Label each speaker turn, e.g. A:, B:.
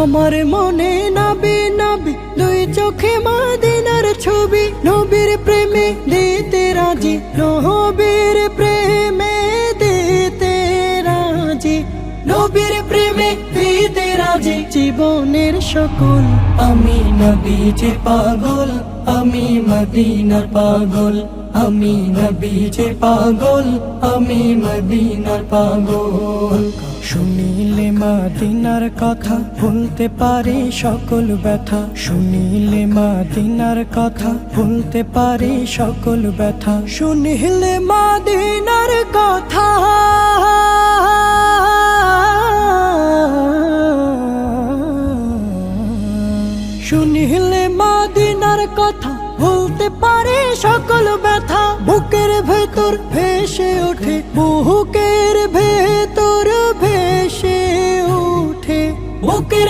A: আমার মনে নবী নবী দুই চোখে মদিনার ছবি, নবীর প্রেমে দিতে রাজি, নবীর প্রেমে দিতে রাজি, নবীর প্রেমে দিতে রাজি। জীবনের সকল আমি নবীজির পাগল, আমি মদিনার পাগল, আমি নবীজির পাগল, আমি মদিনার পাগল। শুনিলে মদিনার কথা ভুলতে পারি সকল ব্যথা, শুনিলে মদিনার কথা ভুলতে পারি সকল ব্যথা, শুনিলে মদিনার কথা শুনিলে মদিনার কথা ভুলতে পারে সকল ব্যথা। বুকের ভেতর ভেসে ওঠে, বুকের ভেতর ভেসে ওঠে, বুকের